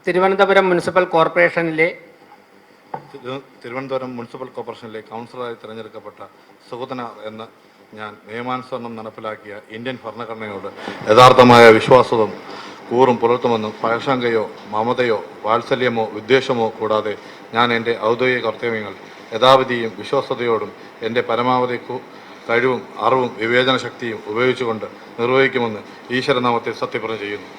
Thiruvananthapuram municipal കോർപ്പറേഷനിലെ കൗൺസിലറായി തിരഞ്ഞെടുക്കപ്പെട്ട സുഗതനാർ എന്ന ഞാൻ നിയമാനുസരണം നടപ്പിലാക്കിയ ഇന്ത്യൻ ഭരണഘടനയോട് യഥാർത്ഥമായ വിശ്വാസവും കൂറും പുലർത്തുമെന്നും പഴശങ്കയോ മമതയോ വാത്സല്യമോ വിദ്വേഷമോ കൂടാതെ ഞാൻ എൻ്റെ ഔദ്യോഗിക കർത്തവ്യങ്ങൾ യഥാവിധിയും വിശ്വസ്തയോടും എൻ്റെ പരമാവധി കഴിവും അറിവും വിവേചന ശക്തിയും ഉപയോഗിച്ചുകൊണ്ട് നിർവഹിക്കുമെന്ന് ഈശ്വരനാമത്തിൽ സത്യപ്രതിജ്ഞ ചെയ്യുന്നു.